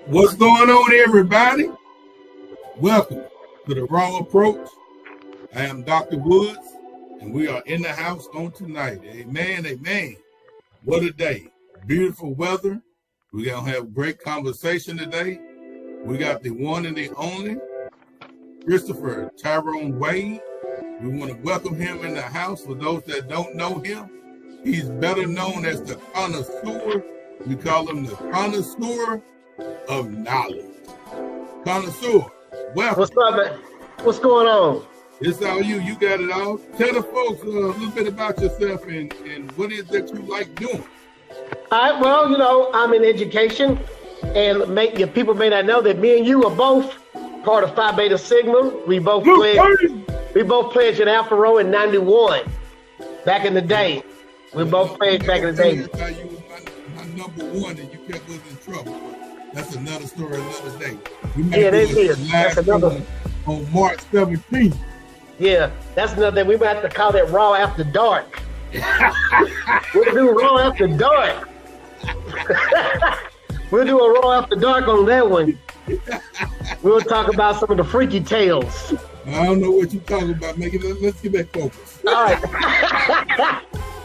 What's going on, everybody? Welcome to the Raw Approach. I am Dr. Woods, and we are in the house on tonight. Amen, amen. What a day. Beautiful weather. We're going to have great conversation today. We got the one and the only Christopher Tyrone Wade. We want to welcome him in the house. For those that don't know him, he's better known as the Connoisseur. We call him the Connoisseur of Knowledge. Connoisseur, welcome. What's up, man? What's going on? It's all you. You got it all. Tell the folks a little bit about yourself and what is that you like doing. All right, well, you know, I'm in education, and people may not know that me and you are both part of Phi Beta Sigma. We both pledged in Alpha Rho in '91, back in the day. We both pledged back in the day. That's how you was my number one, and you kept us in trouble. That's another story, another day. Yeah, that is. That's another. On March 17th. Yeah, that's another thing. We might have to call that Raw After Dark. We'll do Raw After Dark. We'll do a Raw After Dark on that one. We'll talk about some of the freaky tales. I don't know what you're talking about. Let's get back focused. All right.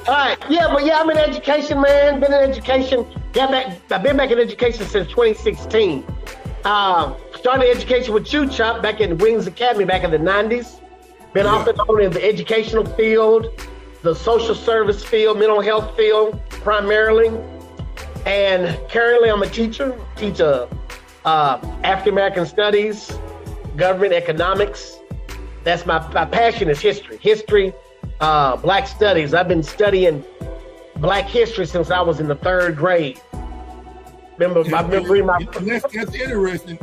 All right. Yeah, I'm in education, man. Been in education. I've been back in education since 2016. Started education with Chew Chop back in Wings Academy back in the 90s. Been off and on in the educational field, the social service field, mental health field primarily. And currently I'm a teacher, teach African American studies, government economics. That's my passion is history, Black studies. I've been studying Black history since I was in the 3rd grade. I've been reading my. That's interesting.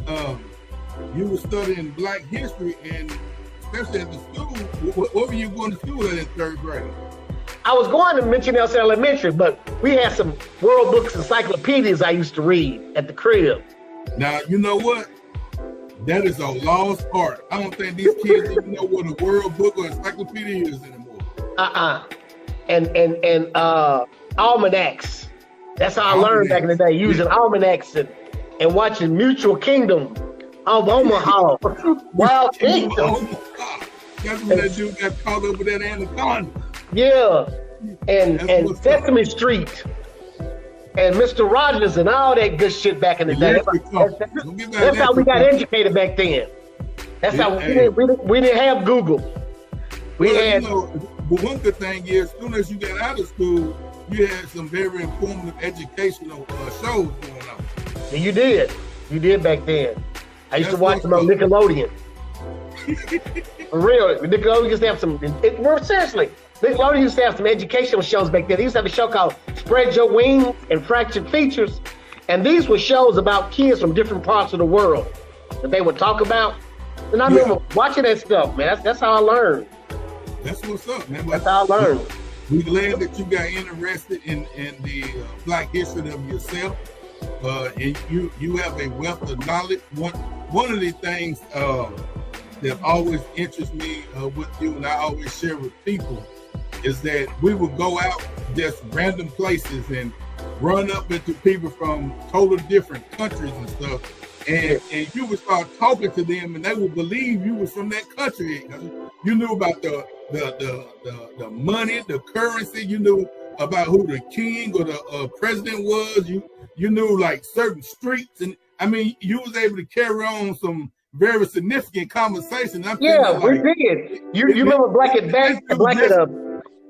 You were studying Black history, and especially at the school. What were you going to school at in 3rd grade? I was going to Mitchell Nelson Elementary, but we had some world books, encyclopedias I used to read at the crib. Now, you know what? That is a lost art. I don't think these kids even know what a world book or encyclopedia is anymore. And almanacs. That's how I learned back in the day, using almanacs and watching Mutual Kingdom of Omaha. Wild Kingdom. That's when that dude got caught up with that anaconda. Yeah. And Sesame Street. And Mr. Rogers and all that good shit back in the day. That's how we got educated back then. That's how we didn't have Google. But one good thing is, as soon as you got out of school, you had some very informative educational shows going on. Yeah, you did. You did back then. I used to watch them on Nickelodeon. For real, Nickelodeon used to have some. Seriously, Nickelodeon used to have some educational shows back then. They used to have a show called Spread Your Wings and Fractured Features, and these were shows about kids from different parts of the world that they would talk about. And I remember watching that stuff, man. That's how I learned. That's what's up, man. That's how I learned. We're glad that you got interested in the Black history of yourself. And you have a wealth of knowledge. One of the things that always interests me with you, and I always share with people, is that we will go out just random places and run up into people from totally different countries and stuff. And you would start talking to them, and they would believe you was from that country. You knew about the money, the currency. You knew about who the king or the president was. You knew like certain streets, and I mean, you was able to carry on some very significant conversation. Yeah, we did. You remember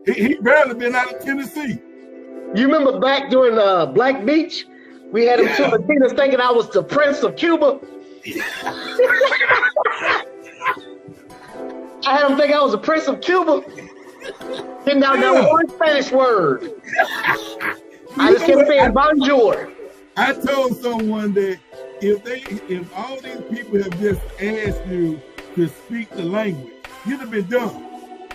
He barely been out of Tennessee. You remember back during Black Beach? We had him two Latinos thinking I was the Prince of Cuba. I had him think I was the Prince of Cuba. Didn't know one Spanish word. I just kept saying bonjour. I told someone that if all these people have just asked you to speak the language, you'd have been done.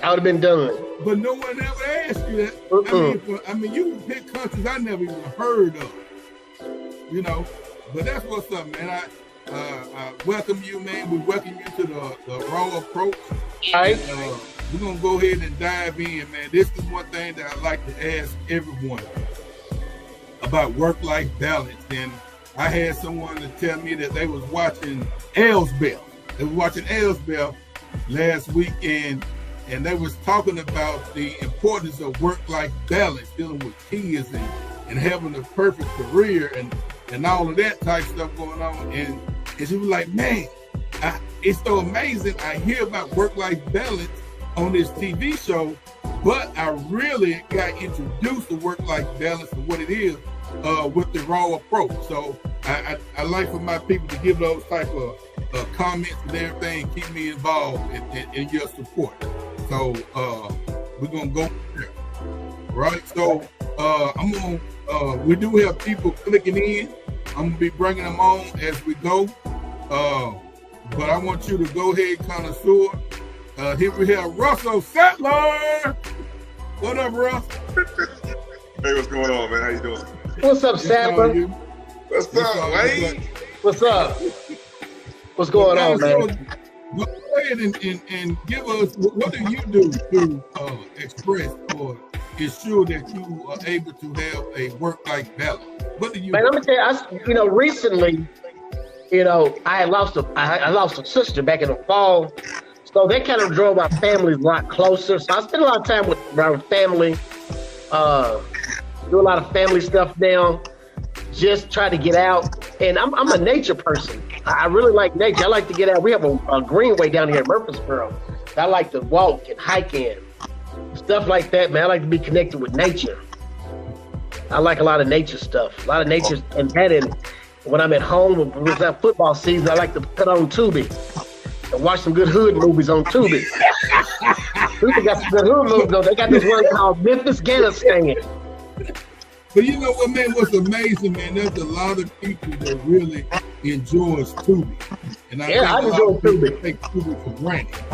I would have been done. But no one ever asked you that. I mean, you would pick countries I never even heard of. You know, but that's what's up, man. I welcome you, man. We welcome you to the Raw Approach. All right. We're gonna go ahead and dive in, man. This is one thing that I like to ask everyone about work-life balance. And I had someone to tell me that they was watching Elsbeth. They were watching Elsbeth last weekend, and they was talking about the importance of work-life balance, dealing with kids and having a perfect career and all of that type stuff going on. And she was like, man, it's so amazing. I hear about work-life balance on this TV show, but I really got introduced to work-life balance and what it is with the raw approach. So I like for my people to give those type of comments and everything, keep me involved in your support. So we're gonna go there, right? So we do have people clicking in. I'm gonna be bringing them on as we go. But I want you to go ahead, Connoisseur. Here we have Russell Sattler. What up, Russ? Hey, what's going on, man? How you doing? What's up, Sattler? What's up, Wayne? What's up? What's going on, man? Go ahead and give us, what do you do to express or ensure that you are able to have a work-life balance? What do you do? Man, let me tell you, recently, I lost a sister back in the fall. So that kind of drove our family a lot closer. So I spend a lot of time with our family, do a lot of family stuff now, just try to get out. And I'm a nature person. I really like nature. I like to get out. We have a greenway down here in Murfreesboro. I like to walk and hike in, stuff like that, man. I like to be connected with nature. I like a lot of nature stuff, a lot of nature and that in it. When I'm at home, when it's that football season, I like to put on Tubi and watch some good hood movies on Tubi. Tubi got some good hood movies, though. They got this one called Memphis Afghanistan. But you know what, man? What's amazing, man? There's a lot of people that really enjoys Tubi, and I enjoy Tubi. Take Tubi for granted.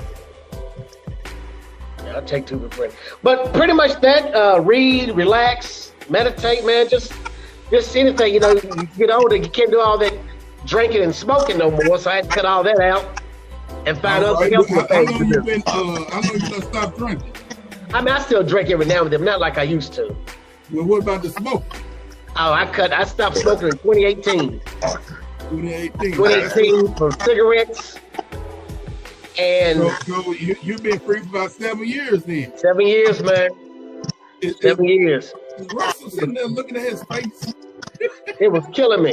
Yeah, I take Tubi for granted. But pretty much that. Read, relax, meditate, man. Just anything. You get older, you can't do all that drinking and smoking no more. So I had to cut all that out and find other healthy things to do. I know you done stopped drinking. I mean, I still drink every now and then, not like I used to. Well, what about the smoke? Oh, I stopped smoking in 2018. 2018 for cigarettes. And so you've been free for about 7 years then. 7 years, man. 7 years. Russell sitting there looking at his face. It was killing me.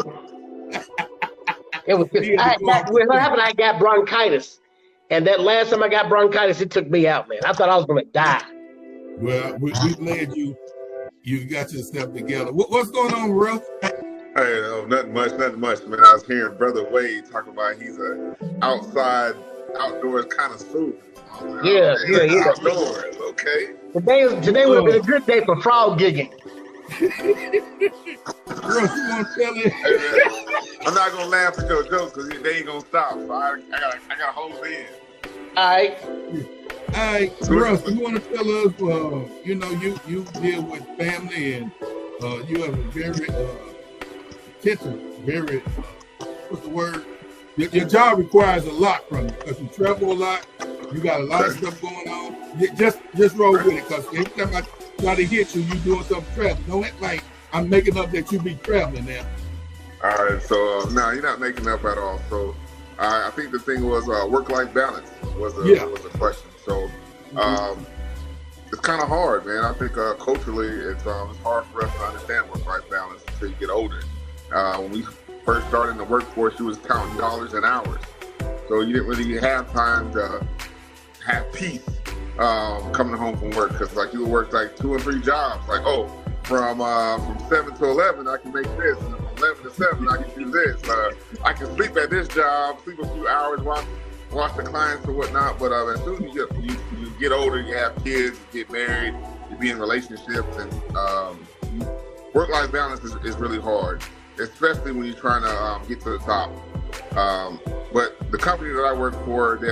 It was. What happened? I got bronchitis, and that last time I got bronchitis, it took me out, man. I thought I was gonna die. Well, we're glad you got yourself together. What's going on, Russ? Hey, nothing much, man. I was hearing Brother Wade talk about he's a outdoors connoisseur. Yeah. Outdoors, okay. Today would have been a good day for frog gigging. Russ, you want to tell it? Hey, I'm not gonna laugh at your jokes because they ain't gonna stop. So I gotta hold in. All right, Russ, you want to tell us? You deal with family and you have a very very what's the word? Your job requires a lot from you because you travel a lot. You got a lot of stuff going on. Just roll with it because every time I try to hit you, doing something traveling. Don't act like I'm making up that you be traveling now. All right, so no, you're not making up at all. So I think the thing was work-life balance was a question. So it's kind of hard, man. I think culturally it's hard for us to understand work-life balance until you get older. When we first started in the workforce, you was counting dollars and hours. So you didn't really have time to have peace coming home from work because like you would work like 2 or 3 jobs. Like, from 7 to 11, I can make this. And from 11 to 7, I can do this. I can sleep at this job, sleep a few hours, watch the clients or whatnot. But as soon as you get older, you have kids, you get married, you be in relationships, and work-life balance is really hard, especially when you're trying to get to the top. But the company that I work for, they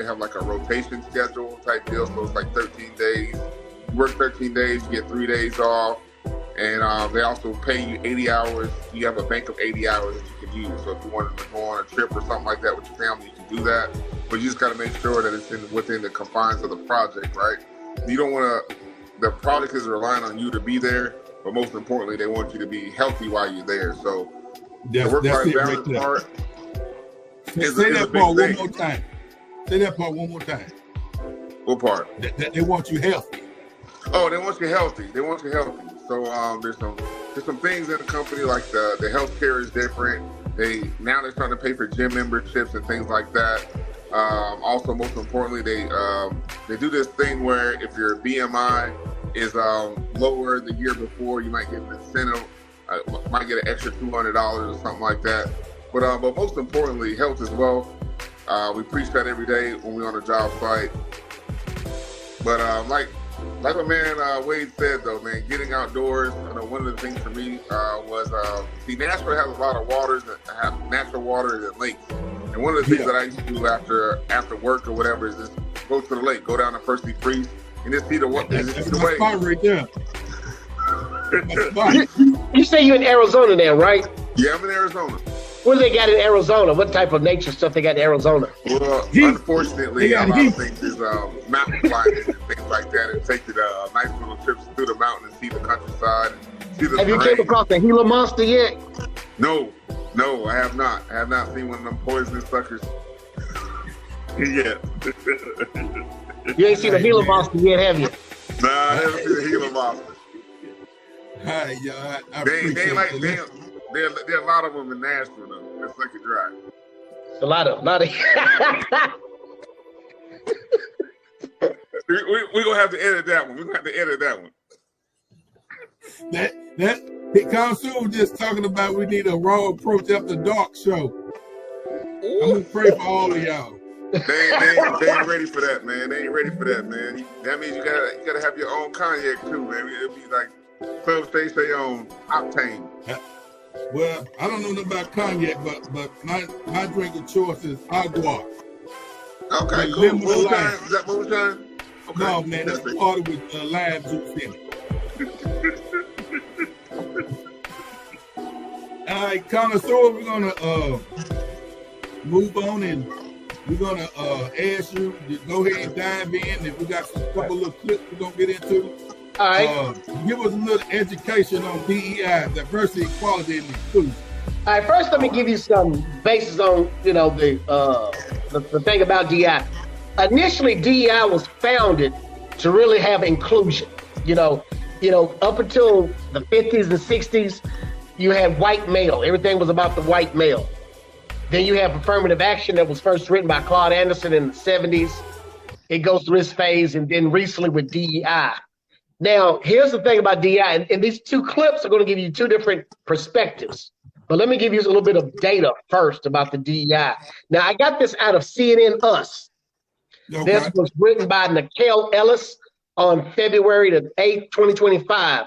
have like a rotation schedule type deal. So it's like 13 days. You work 13 days, you get 3 days off. And they also pay you 80 hours. You have a bank of 80 hours that you can use. So if you wanted to go on a trip or something like that with your family, you can do that. But you just got to make sure that it's within the confines of the project, right? You don't want to, the project is relying on you to be there, but most importantly, they want you to be healthy while you're there. So The work-life it balance right part. Say that part one more time. Say that part one more time. What part? That they want you healthy. Oh, they want you healthy. They want you healthy. So there's some things in the company, like the healthcare is different. They're starting to pay for gym memberships and things like that. Also, most importantly, they do this thing where if your BMI is lower the year before, you might get an incentive. Might get an extra $200 or something like that. But most importantly, health as well. We preach that every day when we're on a job site. But like my man Wade said, though, man, getting outdoors. I know one of the things for me was Nashville has a lot of waters that have natural waters and lakes. And one of the things that I used to do after work or whatever is just go to the lake, go down to Percy Priest, and just see the water. That's my spot right there. You say you're in Arizona now, right? Yeah, I'm in Arizona. What do they got in Arizona? What type of nature stuff they got in Arizona? Well, unfortunately, a lot of things is mountain climbing and things like that. And take you nice little trips through the mountain and see the countryside. See the Have terrain. you came across the Gila monster yet? No, I have not. I have not seen one of them poisonous suckers yet. You ain't seen the Gila monster yet, have you? Nah, I haven't seen the Gila monster. Hi, y'all. There are a lot of them in Nashville, though. That's like a drive. A lot of. We're gonna have to edit that one. We're gonna have to edit that one. That Connoisseur was just talking about we need a raw approach after dark show. I'm gonna pray for all of y'all. They ain't ready for that, man. They ain't ready for that, man. That means you gotta have your own cognac too, man. It'll be like Club State say on Octane. Well, I don't know nothing about cognac, but my drink of choice is agua. Okay, cool. Moonshine? Is that moonshine? Okay. No, man, that's water with lime juice in it. All right, Connoisseur, we're gonna move on, and we're gonna ask you to go ahead and dive in. If we got a couple little clips we're gonna get into. All right. Give us a little education on DEI, diversity, equality, and inclusion. All right. First, let me give you some basis on the thing about DEI. Initially, DEI was founded to really have inclusion. Up until the 50s and 60s, you had white male. Everything was about the white male. Then you have affirmative action that was first written by Claude Anderson in the 70s. It goes through its phase, and then recently with DEI. Now, here's the thing about DEI, and these two clips are going to give you two different perspectives. But let me give you a little bit of data first about the DEI. Now, I got this out of CNN Us. Okay. This was written by Nikhil Ellis on February the 8th, 2025.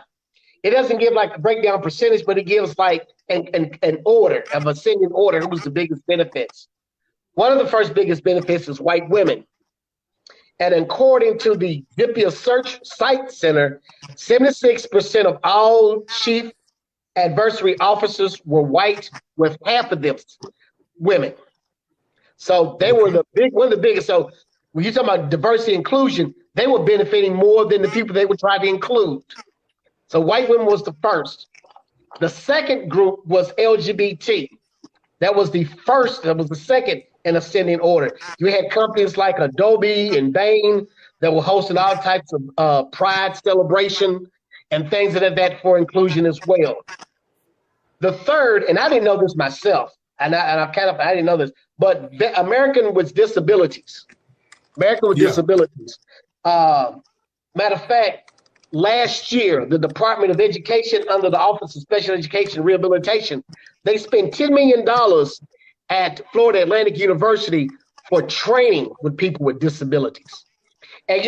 It doesn't give like a breakdown percentage, but it gives like an order, of ascending order. Who was the biggest benefits? One of the first biggest benefits is white women. And according to the DIPIA Search Site Center, 76% of all chief adversary officers were white, with half of them women. So they were one of the biggest. So when you talk about diversity inclusion, they were benefiting more than the people they were trying to include. So white women was the first. The second group was LGBT. That was the second in ascending order. You had companies like Adobe and Bain that were hosting all types of pride celebration and things of that for inclusion as well. The third, and I didn't know this myself, I didn't know this, but American with disabilities. Disabilities. Matter of fact, last year, the Department of Education under the Office of Special Education and Rehabilitation, they spent $10 million at Florida Atlantic University for training with people with disabilities. And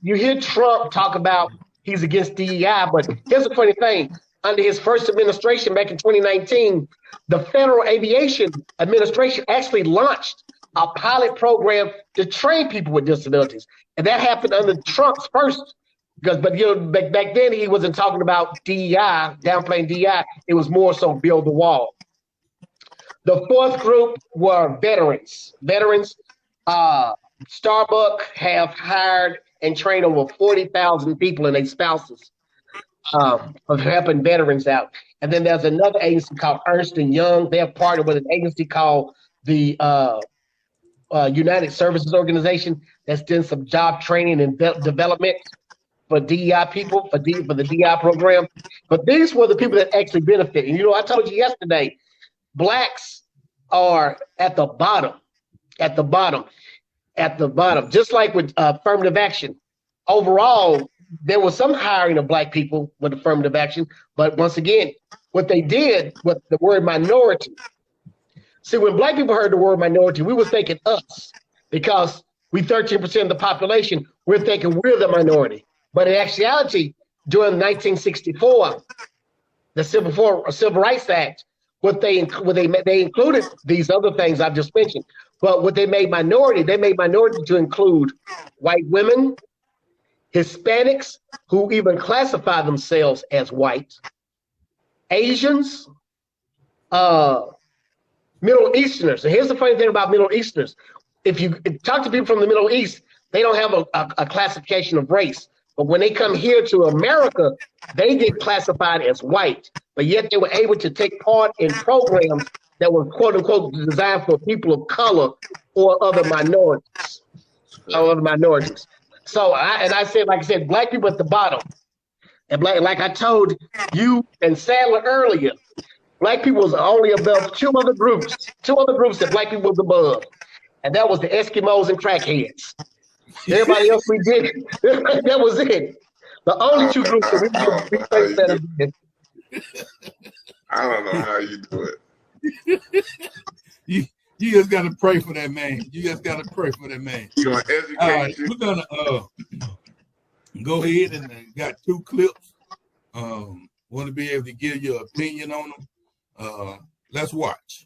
you hear Trump talk about he's against DEI, but here's the funny thing. Under his first administration back in 2019, the Federal Aviation Administration actually launched a pilot program to train people with disabilities. And that happened under Trump's first, but back then he wasn't talking about DEI, downplaying DEI. It was more so build the wall. The fourth group were veterans. Starbucks have hired and trained over 40,000 people and their spouses. of helping veterans out. And then there's another agency called Ernst & Young. They have partnered with an agency called the United Services Organization that's doing some job training and development for DEI people, for the DEI program. But these were the people that actually benefit. And, I told you yesterday, Blacks are at the bottom, just like with affirmative action. Overall, there was some hiring of Black people with affirmative action, but once again, what they did with the word minority. See, when Black people heard the word minority, we were thinking us, because we 13% of the population, we're thinking we're the minority. But in actuality, during 1964, the Civil Rights Act, they included these other things I've just mentioned. But what they made minority to include white women, Hispanics, who even classify themselves as white, Asians, Middle Easterners. And here's the funny thing about Middle Easterners. If you talk to people from the Middle East, they don't have a classification of race. But when they come here to America, they get classified as white. But yet they were able to take part in programs that were, quote unquote, designed for people of color or other minorities. So I said, Black people at the bottom. And like I told you and Sadler earlier, Black people was only above two other groups that Black people was above. And that was the Eskimos and crackheads. Everybody else we did, that was it. The only two groups that we faced that did. I don't know how you do it. You just gotta pray for that man. You're gonna educate. All right, we're gonna go ahead and got two clips. Want to be able to give your opinion on them. Let's watch.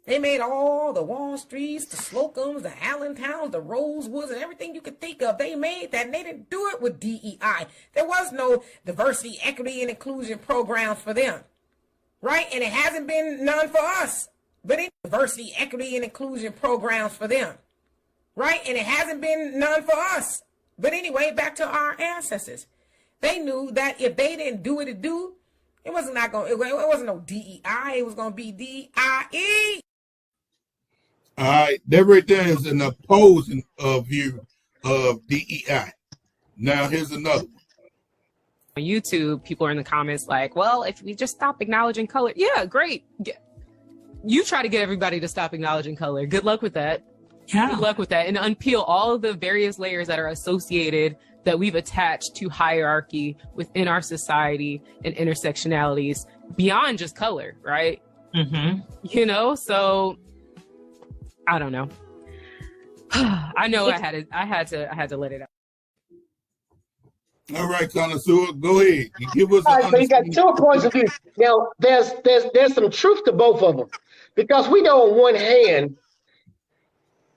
They made all the Wall Streets, the Slocums, the Allentowns, the Rosewoods, and everything you could think of. They made that, and they didn't do it with DEI. There was no diversity, equity, and inclusion programs for them, right? And it hasn't been none for us. But it's diversity, equity, and inclusion programs for them, right? And it hasn't been none for us. But anyway, back to our ancestors. They knew that if they didn't do what it do, it wasn't no DEI. It was going to be DIE. All right, that right there is an opposing view of DEI. Now here's another one. On YouTube, people are in the comments like, well, if we just stop acknowledging color, yeah, great. You try to get everybody to stop acknowledging color. Good luck with that. Yeah. Good luck with that. And unpeel all of the various layers that are associated that we've attached to hierarchy within our society and intersectionalities beyond just color, right? Mm-hmm. So I don't know. I know I had to let it out. All right, Connoisseur, go ahead. You give us. All right, so you got 2 points of view. Now, there's some truth to both of them, because we know on one hand,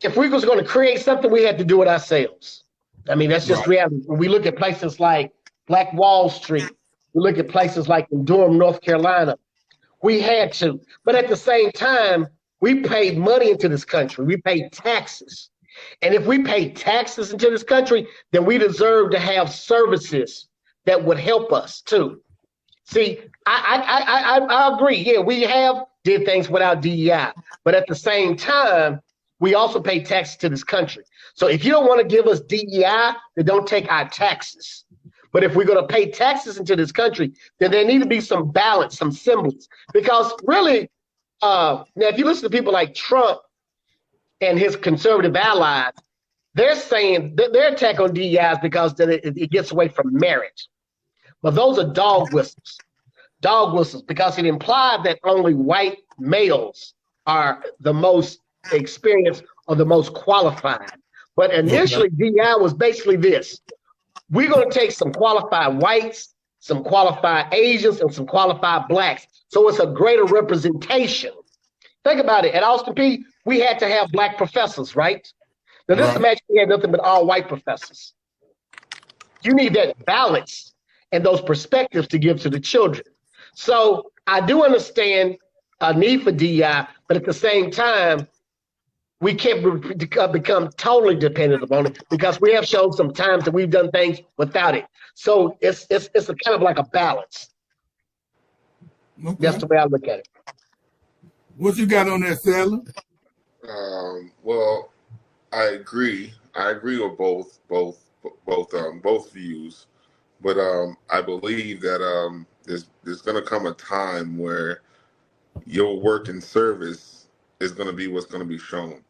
if we was going to create something, we had to do it ourselves. I mean, that's just reality. When we look at places like Black Wall Street, we look at places like in Durham, North Carolina, we had to. But at the same time, we paid money into this country. We paid taxes. And if we pay taxes into this country, then we deserve to have services that would help us too. See, I agree. Yeah, we have did things without DEI, but at the same time, we also pay taxes to this country. So if you don't want to give us DEI, then don't take our taxes. But if we're going to pay taxes into this country, then there need to be some balance, some semblance. Because really, now if you listen to people like Trump and his conservative allies, they're saying that their attack on DEI is because it gets away from merit. But those are dog whistles, because it implied that only white males are the most experienced or the most qualified. But initially, DEI was basically this. We're going to take some qualified whites, some qualified Asians, and some qualified blacks. So it's a greater representation. Think about it. At Austin Peay, we had to have black professors, right? Now, this imagine we had nothing but all white professors. You need that balance and those perspectives to give to the children. So I do understand a need for DEI, but at the same time, we can't become totally dependent upon it, because we have shown some times that we've done things without it. So it's a kind of like a balance. Okay. That's the way I look at it. What you got on that, Sally? Well, I agree. I agree with both views, but I believe that there's going to come a time where your work and service is going to be what's going to be shown.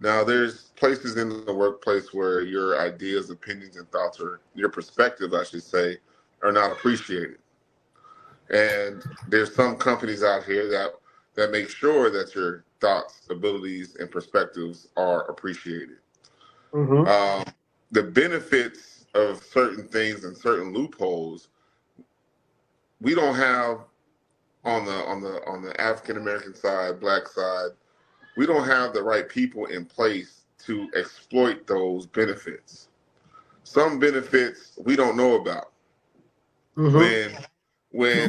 Now, there's places in the workplace where your ideas, opinions, and thoughts, or your perspective, I should say, are not appreciated. And there's some companies out here that make sure that your thoughts, abilities, and perspectives are appreciated. Mm-hmm. The benefits of certain things and certain loopholes we don't have on the African American side, Black side. We don't have the right people in place to exploit those benefits. Some benefits we don't know about. Mm-hmm. When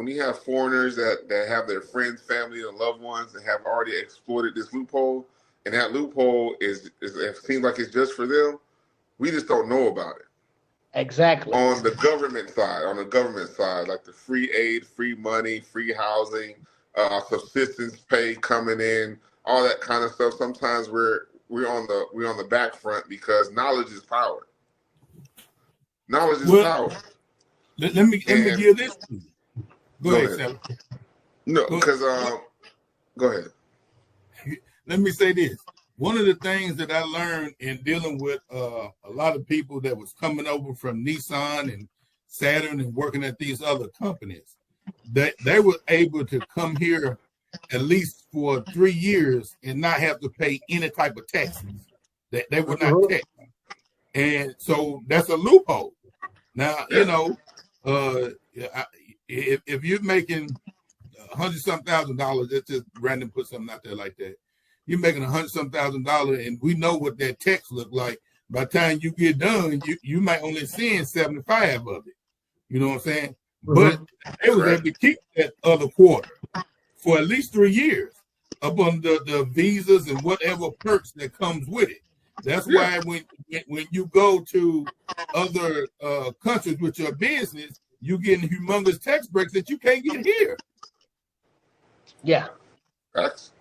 you have foreigners that have their friends, family, and loved ones that have already exploited this loophole, and that loophole is it seems like it's just for them, we just don't know about it. Exactly. On the government side, like the free aid, free money, free housing, subsistence pay coming in, all that kind of stuff. Sometimes we're on the back front because knowledge is power. Knowledge is power. Let me give this to you. Go ahead, Sam. No, because go ahead. Let me say this. One of the things that I learned in dealing with a lot of people that was coming over from Nissan and Saturn and working at these other companies, that they were able to come here at least for 3 years and not have to pay any type of taxes. That they were not taxed. And so that's a loophole. Now, you know, if you're making $100,000, let's just random put something out there like that. You're making $100,000, and we know what that tax look like. By the time you get done, you might only send 75 of it. You know what I'm saying? Mm-hmm. But they was able to keep that other quarter for at least 3 years up on the visas and whatever perks that comes with it. That's why when you go to other countries with your business, you getting humongous tax breaks that you can't get here. Yeah. That's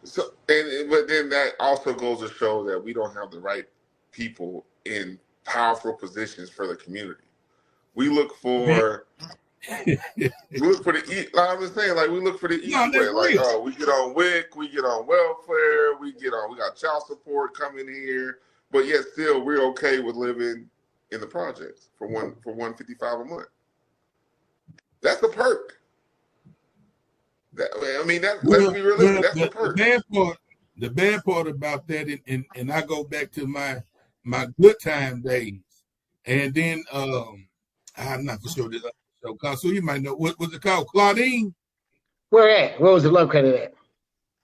so, but then that also goes to show that we don't have the right people in powerful positions for the community. We look for we look for the like I was saying, like we look for the easy way. Like, we get on WIC, we get on welfare, we got child support coming here, but yet still we're okay with living in the projects for $155 a month. That's a perk. Let's be realistic. That's a perk. The bad part about that, and I go back to my good time days, and then I'm not for sure this show, so you might know what was it called, Claudine? Where at? Where was it located at?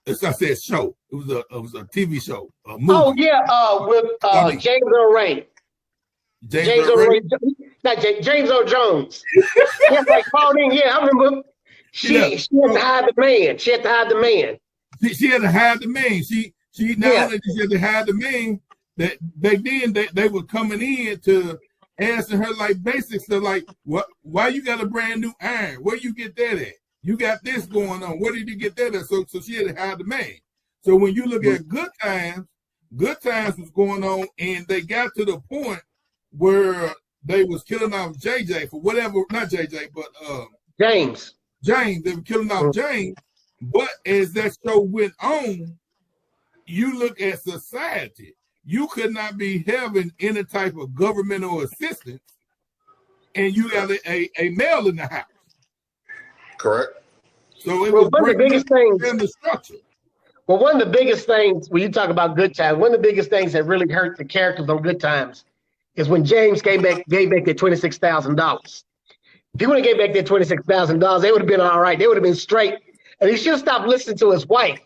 It's not that show. It was a TV show. A movie. Oh yeah, with James Earl Ray. James Earl Ray. Not James Earl Jones. Yeah, like Claudine. Yeah, I remember. She had to hide the man. She had to hide the man. She had to hide the man. She not only did she have to hide the man, that back then they were coming in to asking her like basic stuff like, why you got a brand new iron? Where you get that at? You got this going on. Where did you get that at? So she had to hide the man. So when you look at Good Times was going on, and they got to the point where they was killing off JJ for whatever, not JJ, but James. They were killing off James. But as that show went on, you look at society. You could not be having any type of governmental assistance, and you got a male in the house. Correct. So it was one of the biggest things in the structure. Well, one of the biggest things when you talk about Good Times, one of the biggest things that really hurt the characters on Good Times is when James gave back that $26,000. If he would have gave back that $26,000, they would have been all right. They would have been straight. And he should have stopped listening to his wife.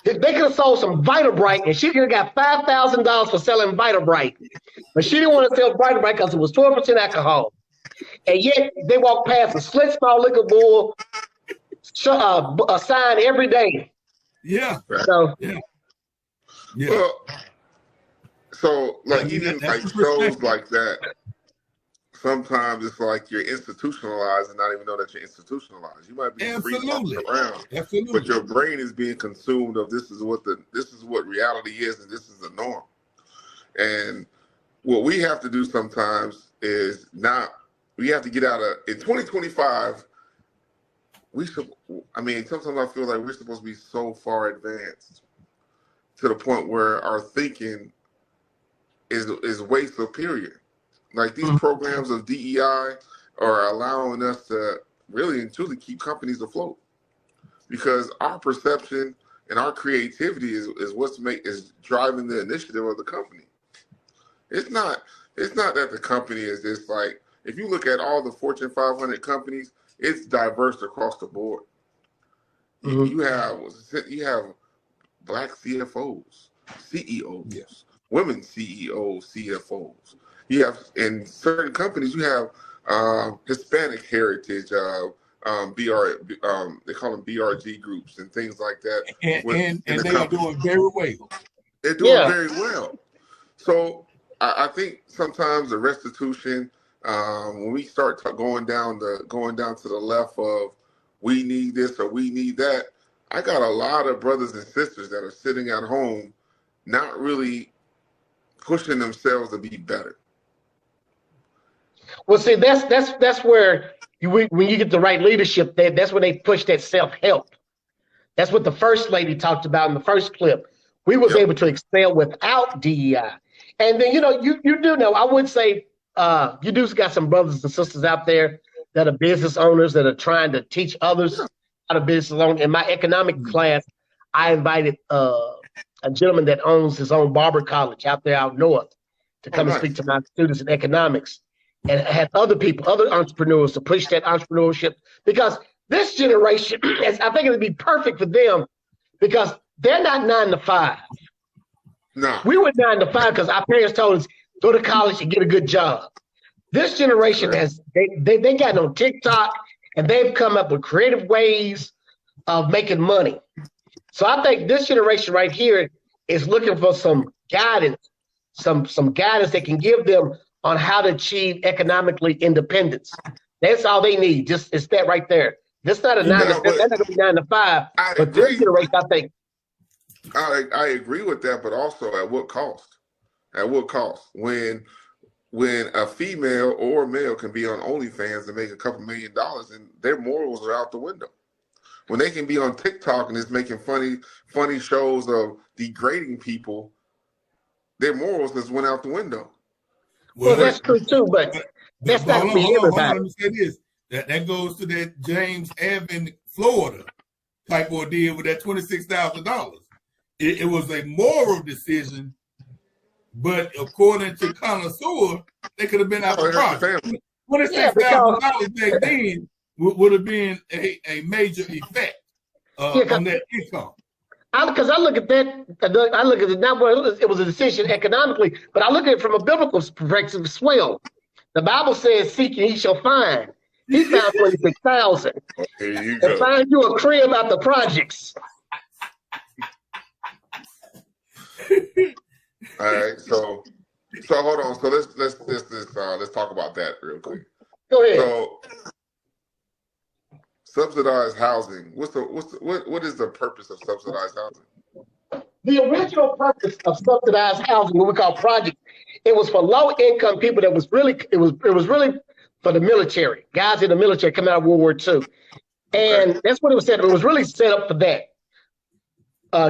They could have sold some Vitabright, and she could have got $5,000 for selling Vitabright. But she didn't want to sell Vitabright because it was 12% alcohol. And yet they walked past a Slit Small Liquor Bull, a sign every day. Yeah. So yeah. Well, so like even like shows like that, sometimes it's like you're institutionalized and not even know that you're institutionalized. You might be free walking around, but your brain is being consumed of this is what reality is, and this is the norm. And what we have to do sometimes is we have to get out of in 2025. Sometimes I feel like we're supposed to be so far advanced to the point where our thinking is way superior. Like these programs of DEI are allowing us to really and truly keep companies afloat, because our perception and our creativity is is driving the initiative of the company. It's not that the company is just like, if you look at all the Fortune 500 companies, it's diverse across the board. You have Black CFOs, CEOs, women CEOs, CFOs. You have in certain companies, you have Hispanic heritage, they call them BRG groups and things like that. And they are doing very well. They're doing very well. So I think sometimes the restitution, when we start going down to the left of we need this or we need that, I got a lot of brothers and sisters that are sitting at home, not really pushing themselves to be better. Well, see, that's where when you get the right leadership, that's when they push that self-help. That's what the first lady talked about in the first clip. We was able to excel without DEI. And then, you do know, I would say you do got some brothers and sisters out there that are business owners that are trying to teach others how to business own. In my economic class, I invited a gentleman that owns his own barber college out there out north to come and speak to my students in economics, and had other entrepreneurs to push that entrepreneurship, because this generation, I think it would be perfect for them because they're not 9 to 5. No. We were 9 to 5 because our parents told us, go to college and get a good job. This generation they got on TikTok and they've come up with creative ways of making money. So I think this generation right here is looking for some guidance, some guidance that can give them on how to achieve economically independence. That's all they need. It's that right there. This not a 9 to 5. That's not gonna be 9 to 5. But this generation, I think. I agree with that, but also at what cost? At what cost? When a female or male can be on OnlyFans and make a couple $1 million and their morals are out the window. When they can be on TikTok and it's making funny shows of degrading people, their morals just went out the window. Well, that's true too, but that's not me everybody. Let me say this. That goes to that James Evan, Florida type ordeal with that $26,000. It was a moral decision, but according to Connoisseur, they could have been out the project. $26,000 back then would have been a major effect on that income. Because I look at that, I look at it not where it was a decision economically, but I look at it from a biblical perspective as well. The Bible says, "Seek and ye shall find." He found 26,000. And find you a crib out the projects. All right, so hold on. So let's talk about that real quick. Go ahead. So subsidized housing. What is the purpose of subsidized housing? The original purpose of subsidized housing, what we call projects, it was for low income people. It was really for the military, guys in the military coming out of World War II, and that's what it was set up. It was really set up for that.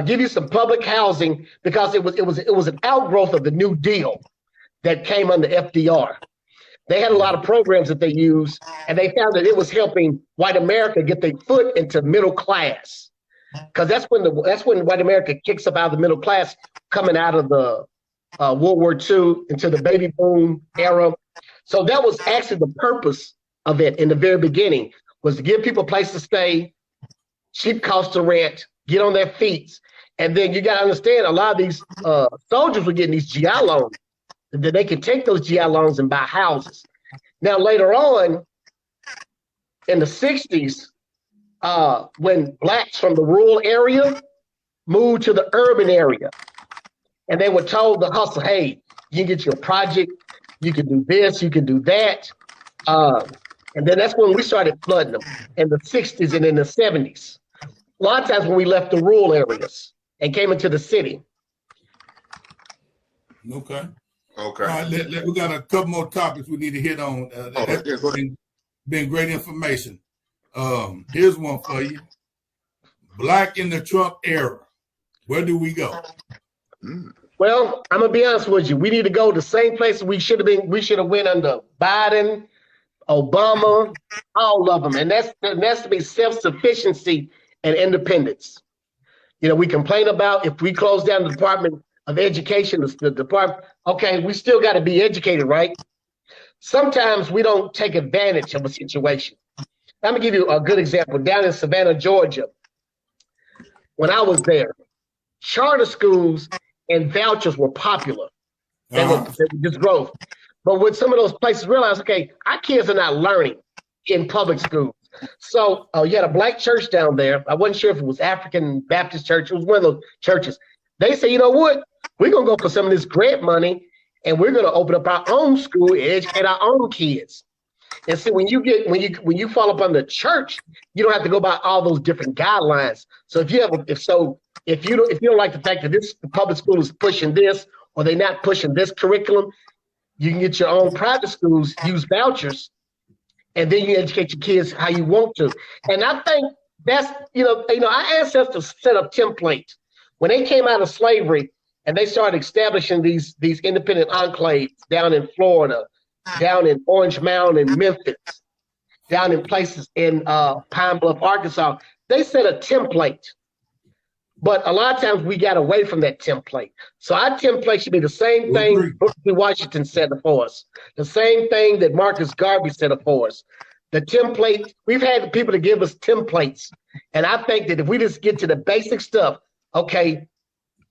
Give you some public housing because it was an outgrowth of the New Deal that came under FDR. They had a lot of programs that they used, and they found that it was helping white America get their foot into middle class, because that's when white America kicks up out of the middle class, coming out of the World War II into the baby boom era. So that was actually the purpose of it in the very beginning, was to give people a place to stay, cheap cost of rent, get on their feet. And then you got to understand, a lot of these soldiers were getting these GI loans, that they could take those GI loans and buy houses. Now, later on, in the 60s, when blacks from the rural area moved to the urban area, and they were told to hustle. Hey, you can get your project, you can do this, you can do that. And then that's when we started flooding them in the 60s and in the 70s. A lot of times when we left the rural areas and came into the city. Okay. Okay. All right, we got a couple more topics we need to hit on. That's been great information. Here's one for you. Black in the Trump era. Where do we go? Well, I'm gonna be honest with you. We need to go the same place we should have been. We should have went under Biden, Obama, all of them, and that's to be self-sufficiency and independence. You know, we complain about if we close down the Department of Education, the department. Okay, we still got to be educated, right? Sometimes we don't take advantage of a situation. I'm gonna give you a good example. Down in Savannah, Georgia, when I was there, charter schools and vouchers were popular. They were just growth. But when some of those places realized, okay, our kids are not learning in public schools. So you had a black church down there. I wasn't sure if it was African Baptist church. It was one of those churches. They say, you know what? We're going to go for some of this grant money, and we're going to open up our own school and educate our own kids. And see, when you fall up under church, you don't have to go by all those different guidelines. So if you don't like the fact that the public school is pushing this, or they're not pushing this curriculum, you can get your own private schools, use vouchers, and then you educate your kids how you want to. And I think that's, our ancestors set up templates. When they came out of slavery and they started establishing these independent enclaves down in Florida, down in Orange Mound and Memphis, down in places in Pine Bluff, Arkansas, they set a template. But a lot of times we got away from that template. So our template should be the same thing Booker T. Washington set for us, the same thing that Marcus Garvey set for us. The template, we've had people to give us templates. And I think that if we just get to the basic stuff, okay,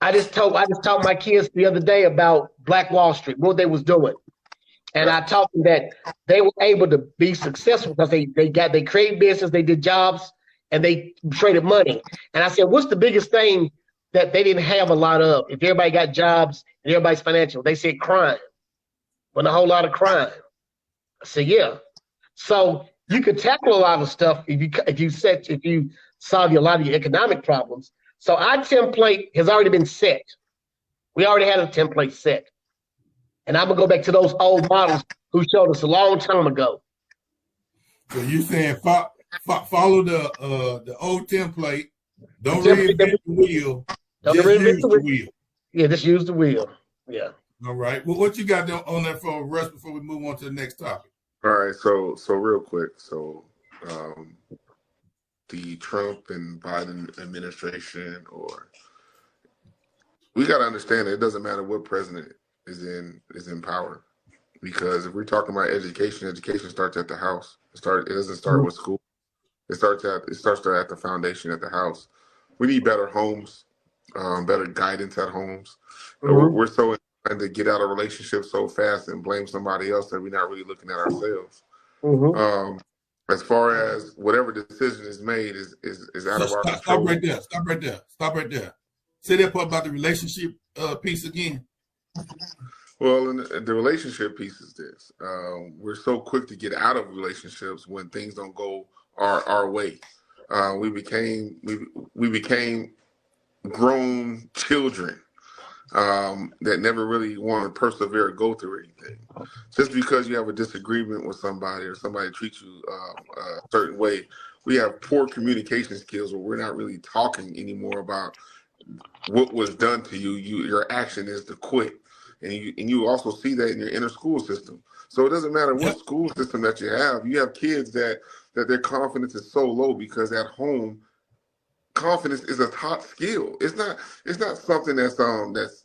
I just taught my kids the other day about Black Wall Street, what they was doing. And I taught them that they were able to be successful because they created business, they did jobs, and they traded money. And I said, what's the biggest thing that they didn't have a lot of? If everybody got jobs and everybody's financial, they said crime. Wasn't a whole lot of crime. I said, yeah. So you could tackle a lot of stuff if you solve a lot of your economic problems. So our template has already been set. We already had a template set. And I'm gonna go back to those old models who showed us a long time ago. So you saying follow the old template. Don't reinvent the wheel. Just use the wheel. Yeah, just use the wheel. Yeah. All right. Well, what you got on there for Russ before we move on to the next topic? All right. So real quick. So the Trump and Biden administration, we got to understand that it doesn't matter what president is in power, because if we're talking about education starts at the house. It doesn't start with school. It starts at the foundation at the house. We need better homes, better guidance at homes. We're so inclined to get out of relationships so fast and blame somebody else that we're not really looking at ourselves. As far as whatever decision is made is out of our control. Stop right there. Say that part about the relationship piece again. Well, the relationship piece is this. We're so quick to get out of relationships when things don't go our way. We became grown children that never really want to persevere or go through anything. Just because you have a disagreement with somebody or somebody treats you a certain way, we have poor communication skills where we're not really talking anymore about what was done to you. Your action is to quit. And you also see that in your inner school system. So it doesn't matter what school system that you have kids that their confidence is so low because at home, confidence is a top skill. It's not something that's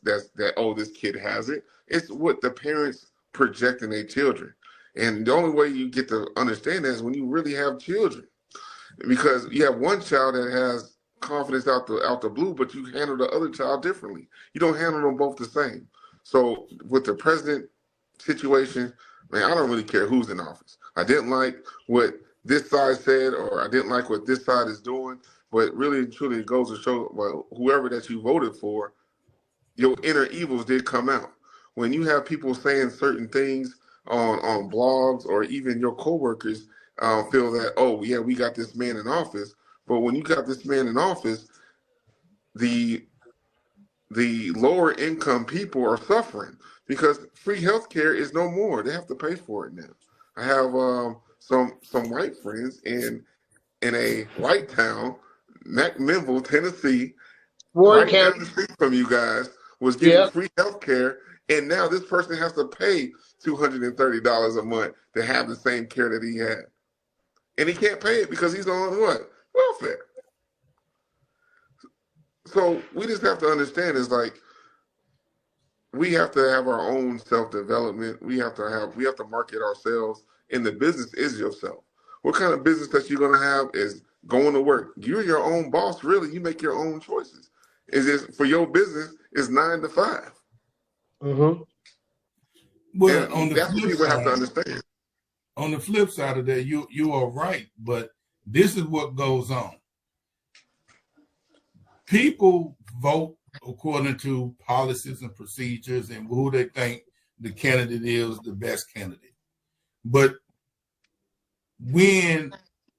this kid has it. It's what the parents project in their children. And the only way you get to understand that is when you really have children. Because you have one child that has confidence out the blue, but you handle the other child differently. You don't handle them both the same. So with the president situation, man, I don't really care who's in office. I didn't like what this side said, or I didn't like what this side is doing. But really and truly, it goes to show, well, whoever that you voted for, your inner evils did come out. When you have people saying certain things on blogs, or even your coworkers feel that, oh yeah, we got this man in office. But when you got this man in office, the lower income people are suffering because free healthcare is no more. They have to pay for it now. I have some white friends in a white town, McMinnville, Tennessee, Warren right down County. the street from you guys, was getting free healthcare, and now this person has to pay $230 a month to have the same care that he had, and he can't pay it because he's on what? Welfare. So we just have to understand, is like, we have to have our own self-development. We have to market ourselves, and the business is yourself. What kind of business that you're going to have is going to work. You're your own boss, really. You make your own choices. Is this for your business is 9 to 5. Mm-hmm. Well, and on the that's what flip people side, have to understand. On the flip side of that, you are right, but this is what goes on. People vote according to policies and procedures and who they think the candidate is the best candidate. But when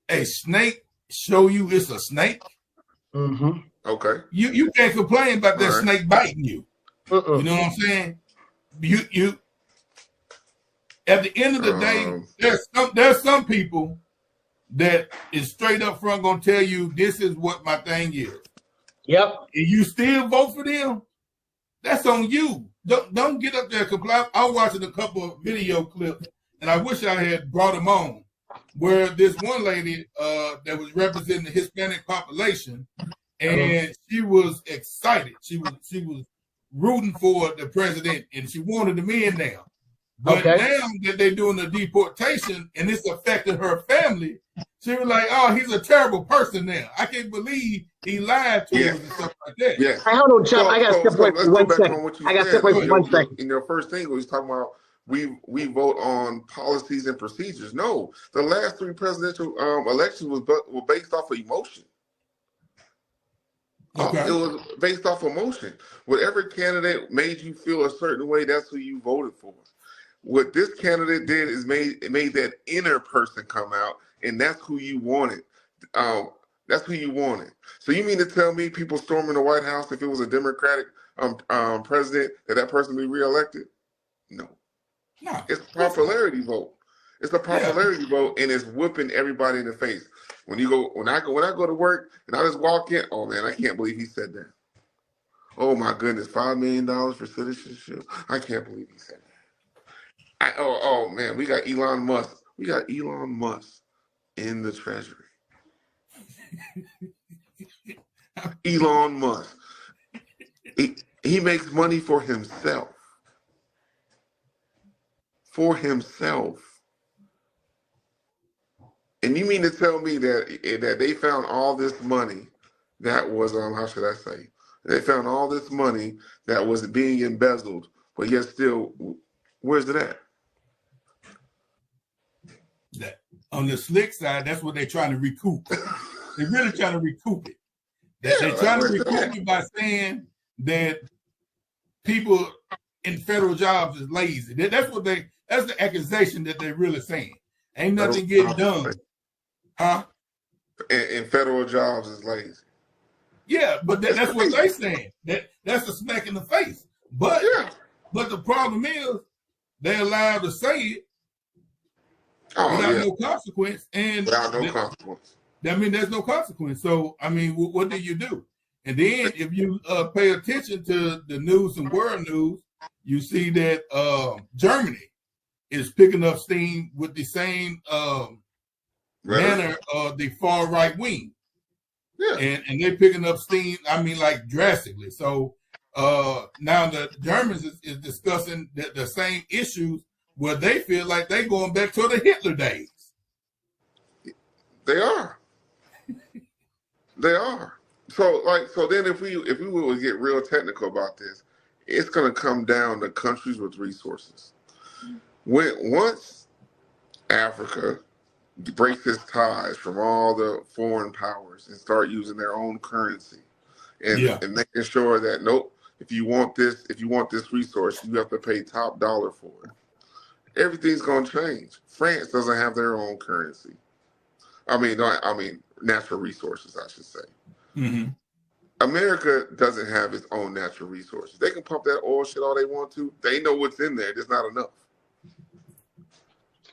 a snake show you it's a snake, Mm-hmm. Okay. you can't complain about that All right. snake biting you. Uh-uh. You know what I'm saying? You at the end of the day, there's some people that is straight up front gonna tell you this is what my thing is. Yep. And you still vote for them, that's on you. Don't get up there and complain. I was watching a couple of video clips, and I wish I had brought them on, where this one lady that was representing the Hispanic population, and she was excited. She was rooting for the president, and she wanted him in now. But now that they're doing the deportation and it's affecting her family, she was like, "Oh, he's a terrible person now. I can't believe he lied to us and stuff like that." Yeah. Hey, hold on, Chop. I got to step away for 1 second. I got to step away for 1 second. In your first thing, we was talking about we vote on policies and procedures. No, the last 3 presidential elections were based off of emotion. Okay. It was based off emotion. Whatever candidate made you feel a certain way, that's who you voted for. What this candidate did is made that inner person come out, and that's who you wanted. That's who you wanted. So you mean to tell me people storming the White House, if it was a Democratic president, that person be reelected? No. It's a popularity vote. It's a popularity vote, and it's whipping everybody in the face. When I go to work and I just walk in, oh man, I can't believe he said that. Oh my goodness, $5 million for citizenship. I can't believe he said that. Oh man, we got Elon Musk. We got Elon Musk in the Treasury. Elon Musk. He makes money for himself. For himself. And you mean to tell me that they found all this money that was how should I say? They found all this money that was being embezzled, but yet still, where's it at? That on the slick side, that's what they're trying to recoup. They're really trying to recoup it. They're trying to recoup it by saying that people in federal jobs is lazy. That's the accusation that they're really saying. Ain't nothing getting done. Huh? And federal jobs is lazy. Yeah, but that's what they're saying. That's a smack in the face. But the problem is they're allowed to say it without no consequence. And without no consequence. I mean, there's no consequence. So, I mean, what do you do? And then if you pay attention to the news and world news, you see that Germany is picking up steam with the same manner of the far right wing. Yeah. And they're picking up steam, I mean, like drastically. So now the Germans is discussing the same issues where they feel like they're going back to the Hitler days. They are. They are. So then if we would get real technical about this, it's going to come down to countries with resources. Once Africa breaks its ties from all the foreign powers and start using their own currency, and making sure that nope, if you want this resource, you have to pay top dollar for it. Everything's going to change. France doesn't have their own currency. I mean, natural resources, I should say. Mm-hmm. America doesn't have its own natural resources. They can pump that oil shit all they want to. They know what's in there. It's not enough.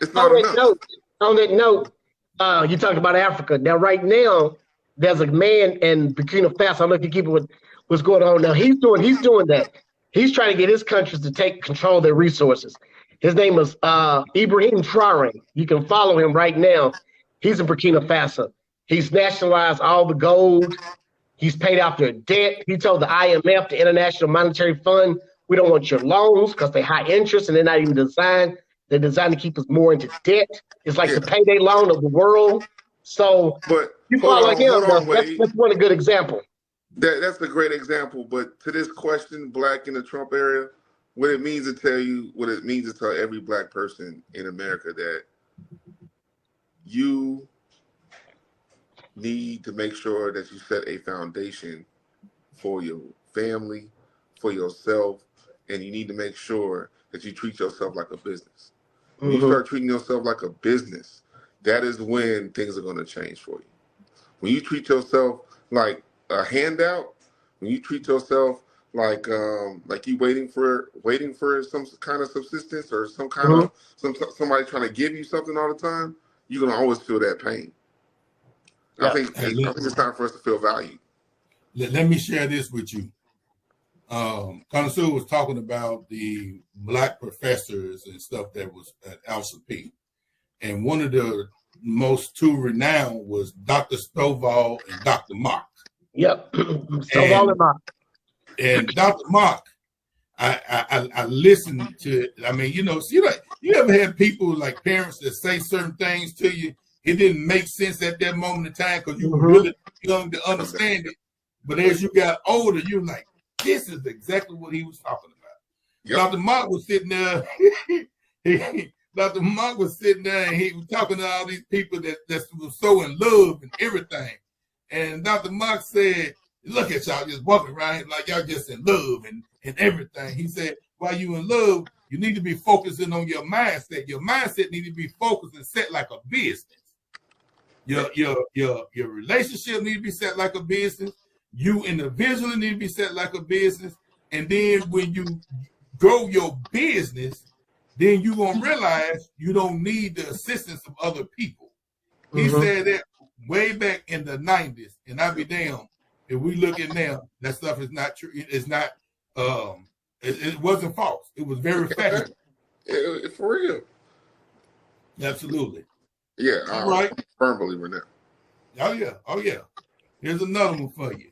It's not enough. On that note, you talked about Africa. Now, right now, there's a man in Burkina Faso. I don't know if you keep it with what's going on now. He's doing that. He's trying to get his countries to take control of their resources. His name is Ibrahim Traore. You can follow him right now. He's in Burkina Faso. He's nationalized all the gold. He's paid off their debt. He told the IMF, the International Monetary Fund, we don't want your loans because they're high interest and they're not even designed. They're designed to keep us more into debt. It's like the payday loan of the world. So you follow him. That's one good example. That's a great example. But to this question, black in the Trump era, what it means to tell every black person in America that you need to make sure that you set a foundation for your family, for yourself, and you need to make sure that you treat yourself like a business. When you start treating yourself like a business, that is when things are going to change for you. When you treat yourself like a handout, when you treat yourself like you waiting for some kind of subsistence or some kind of somebody trying to give you something all the time, you're gonna always feel that pain. I think it's time for us to feel valued. Let me share this with you. Connoisseur was talking about the black professors and stuff that was at Alpha P. And one of the two renowned was Dr. Stovall and Dr. Mock. Yep. Stovall and Mock. And Dr. Mock, I listened to it. I mean, you ever had people like parents that say certain things to you, it didn't make sense at that moment in time because you were really young to understand it. But as you got older, you're like, this is exactly what he was talking about. Yep. Dr. Mock was sitting there. Dr. Mock was sitting there and he was talking to all these people that was so in love and everything. And Dr. Mock said, look at y'all just walking around like y'all just in love and everything. He said, while you in love, you need to be focusing on your mindset. Your mindset need to be focused and set like a business. Your relationship need to be set like a business. You individually need to be set like a business. And then when you grow your business, then you're going to realize you don't need the assistance of other people. He said that way back in the 90s. And I'll be damned if we look at now, that stuff is not true. It's not, it wasn't false. It was very factual. For real. Absolutely. Yeah, I'm a firm believer in that. Oh, yeah. Here's another one for you.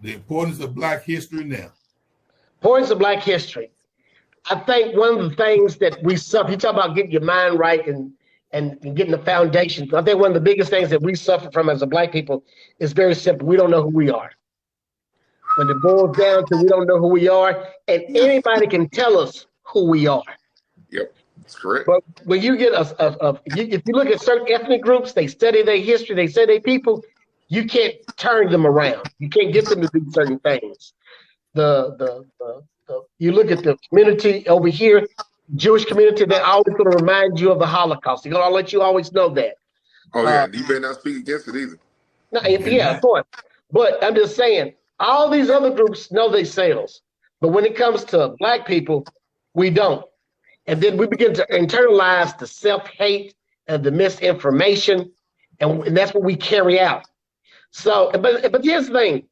The importance of Black history now. Importance of Black history. I think one of the things that we suffer, you talk about getting your mind right and getting the foundation. I think one of the biggest things that we suffer from as a Black people is very simple. We don't know who we are. When it boils down to we don't know who we are, and anybody can tell us who we are. Yep, that's correct. But when you get if you look at certain ethnic groups, they study their history, they study their people, you can't turn them around. You can't get them to do certain things. You look at the community over here, Jewish community, they're always going to remind you of the Holocaust. They're going to let you always know that. Oh, yeah. You better not speak against it either. No, yeah, of course. But I'm just saying, all these other groups know themselves. But when it comes to Black people, we don't. And then we begin to internalize the self-hate and the misinformation, and that's what we carry out. So, but here's the thing.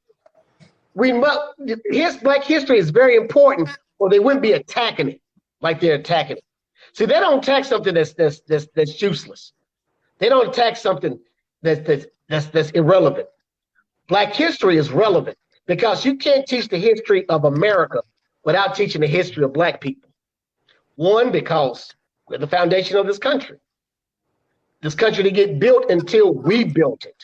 Black history is very important, or they wouldn't be attacking it like they're attacking it. See, they don't attack something that's useless. They don't attack something that's irrelevant. Black history is relevant because you can't teach the history of America without teaching the history of Black people. One, because we're the foundation of this country. This country didn't get built until we built it.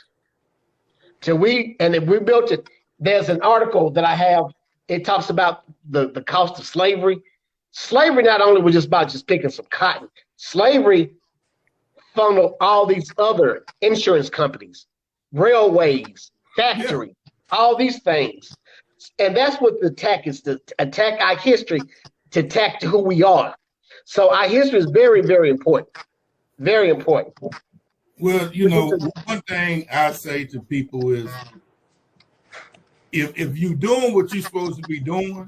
And if we built it, there's an article that I have. It talks about the cost of slavery. Slavery not only was just about just picking some cotton. Slavery funneled all these other insurance companies, railways, factories, all these things. And that's what the attack is, to attack our history, to attack who we are. So our history is very, very important. Very important. Well, you know, one thing I say to people is, if you're doing what you're supposed to be doing,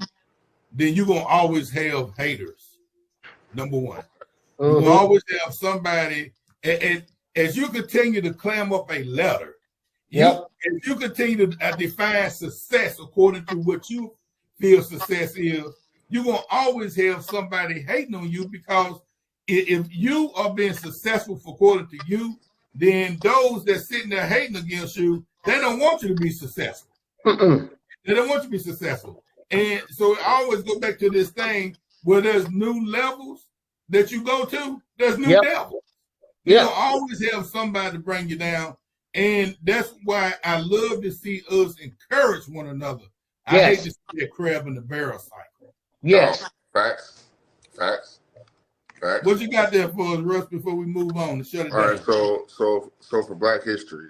then you're going to always have haters, number one. You're going to always have somebody, and as you continue to clam up a letter, as you continue to define success according to what you feel success is, you're going to always have somebody hating on you, because if you are being successful according to you, then those that sitting there hating against you, they don't want you to be successful. They don't want you to be successful. And so I always go back to this thing where there's new levels that you go to, there's new devils. You'll always have somebody to bring you down. And that's why I love to see us encourage one another. I hate to see a crab in the barrel cycle. Yes. Facts. What you got there for us, Russ, before we move on to shut it down? All right, so for Black History,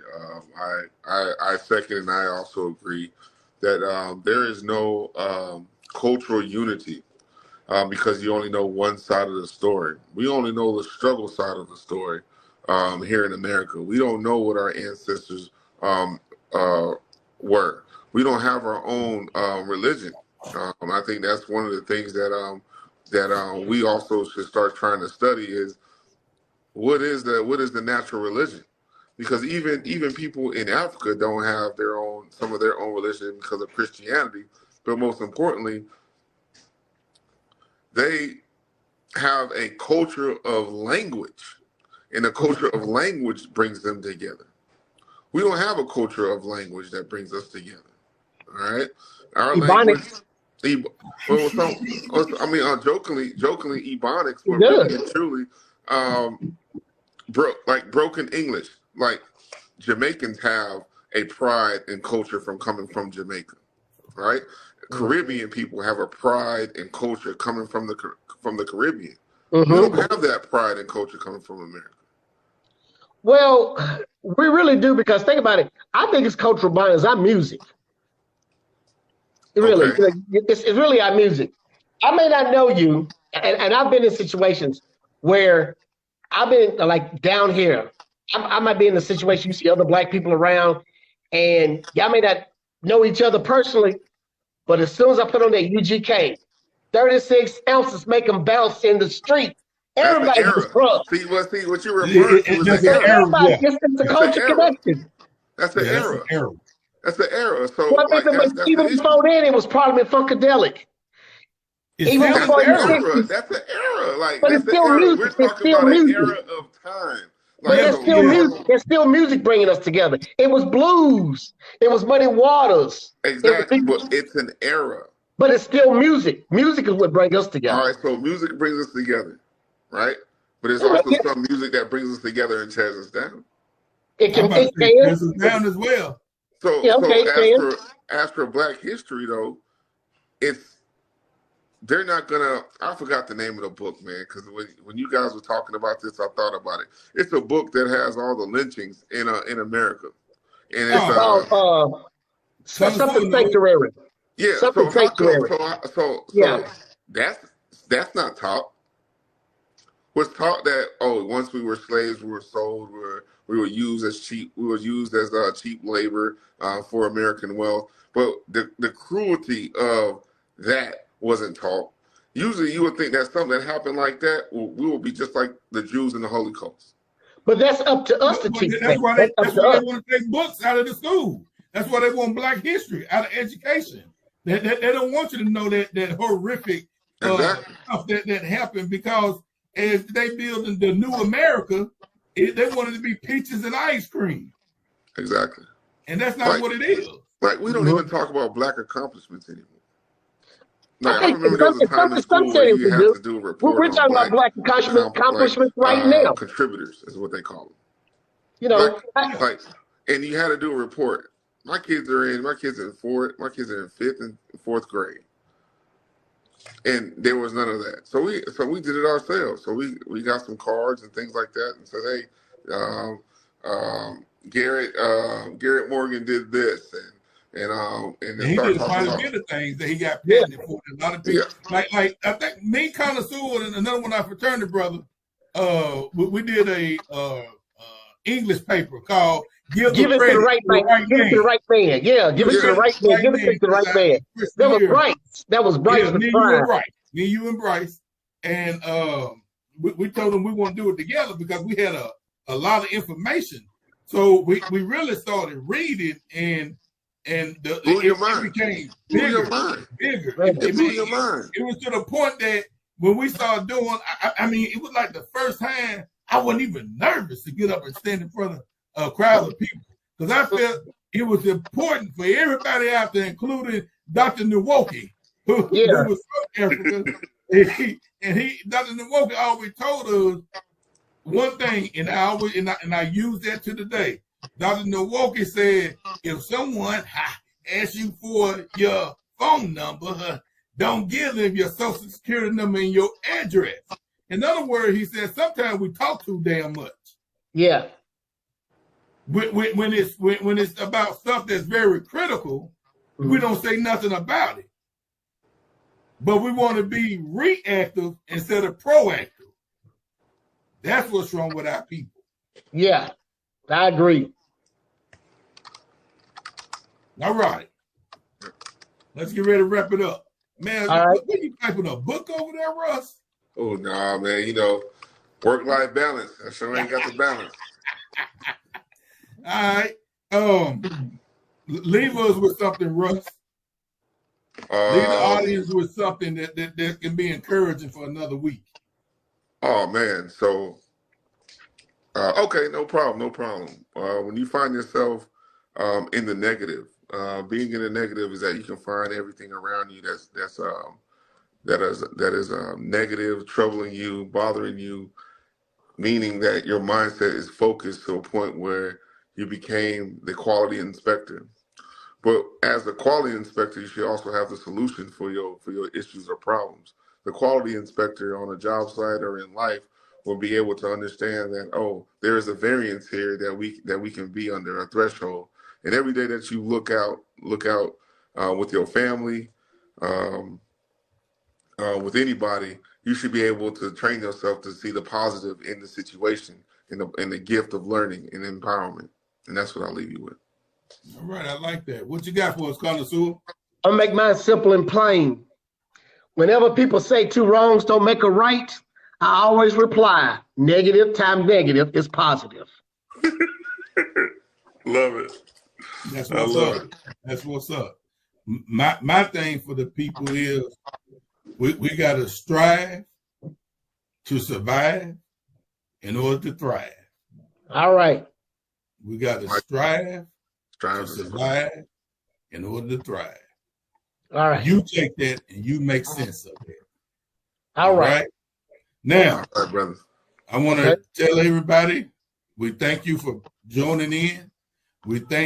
I second and I also agree that there is no cultural unity because you only know one side of the story. We only know the struggle side of the story here in America. We don't know what our ancestors were. We don't have our own religion. I think that's one of the things that we also should start trying to study is what is the natural religion, because even people in Africa don't have some of their own religion because of Christianity, but most importantly, they have a culture of language, and the culture of language brings them together. We don't have a culture of language that brings us together. All right, our language. Jokingly, Ebonics, but really and truly, broken English. Like Jamaicans have a pride and culture from coming from Jamaica, right? Caribbean people have a pride and culture coming from the Caribbean. We don't have that pride and culture coming from America. Well, we really do, because think about it. I think it's cultural bond is our music. Really, it's really our music. I may not know you, and I've been in situations where I've been like down here. I might be in a situation, you see other Black people around, and y'all may not know each other personally, but as soon as I put on that UGK, 36 ounces make them bounce in the street. Everybody gets drunk. See what you referring to is everybody gets into culture connection. That's the era. That's the era. So even before then, it was Parliament Funkadelic. Even before that's the era. Like, but it's still music. We're talking about an era of time. But there's still music. There's still music bringing us together. It was blues. It was Muddy Waters. Exactly. But it's an era. But it's still music. Music is what brings us together. All right. So music brings us together, right? But there's also some music that brings us together and tears us down. It can tears us down as well. So as for Black History, though, they're not gonna. I forgot the name of the book, man, because when you guys were talking about this, I thought about it. It's a book that has all the lynchings in America, and it's something sanctuary. Yeah, something sanctuary. So that's not taught. Was taught that once we were slaves, we were sold, we were used as cheap cheap labor for American wealth. But the cruelty of that wasn't taught. Usually you would think that something that happened like that, we will be just like the Jews in the Holocaust. But that's up to us to teach. That's why they want to take books out of the school. That's why they want Black history out of education. They don't want you to know that horrific stuff that happened, because as they build in the new America, they wanted to be peaches and ice cream. Exactly. And that's not what it is. Like, we don't even talk about Black accomplishments anymore. Like, I remember there was a time in school where you had to do a report. We're talking about Black accomplishments right now. Contributors is what they call them. You know, and you had to do a report. My kids are in fifth and fourth grade. And there was none of that. So we did it ourselves. So we got some cards and things like that and said, hey, Garrett Morgan did this and then he start did talking quite a about bit of things that he got patented for. A lot of people, like I think me, Connoisseur, and another one, our fraternity brother, we did a English paper called "Give it to the right man." Give it to the right man. Yeah, give it to the right man. Give it to the right man. That was Bryce. That was Bryce. Yeah, me, you, and Bryce, and we told them we want to do it together because we had a lot of information. So we really started reading and it became bigger. It blew your mind. It was to the point that when we started doing, I mean, it was like the first time I wasn't even nervous to get up and stand in front of a crowd of people because I felt it was important for everybody out there, including Dr. Milwaukee, who was from Africa. Dr. Milwaukee always told us one thing, and I use that to today. Dr. Milwaukee said, if someone asks you for your phone number, don't give them your social security number and your address. In other words, he said, sometimes we talk too damn much. Yeah. When it's about stuff that's very critical, we don't say nothing about it. But we want to be reactive instead of proactive. That's what's wrong with our people. Yeah, I agree. All right. Let's get ready to wrap it up. Man, what you typing a book over there, Russ? Oh, nah, man. You know, work-life balance. I sure ain't got the balance. All right. Leave us with something, Russ. Leave the audience with something that can be encouraging for another week. Oh, man. So, okay, no problem. When you find yourself in the negative, being in the negative is that you can find everything around you that is negative, troubling you, bothering you, meaning that your mindset is focused to a point where you became the quality inspector. But as the quality inspector, you should also have the solution for your issues or problems. The quality inspector on a job site or in life will be able to understand that, oh, there is a variance here that we can be under a threshold. And every day that you look out with your family, with anybody, you should be able to train yourself to see the positive in the situation, in the gift of learning and empowerment. And that's what I'll leave you with. All right, I like that. What you got for us, Connoisseur? I'll make mine simple and plain. Whenever people say two wrongs don't make a right, I always reply, negative times negative is positive. Love it. That's what's up. That's what's up. My thing for the people is we got to strive to survive in order to thrive. All right. We got to strive to survive in order to thrive. All right. You take that and you make sense of it. All right. Now, all right, brother. I want to tell everybody we thank you for joining in. We thank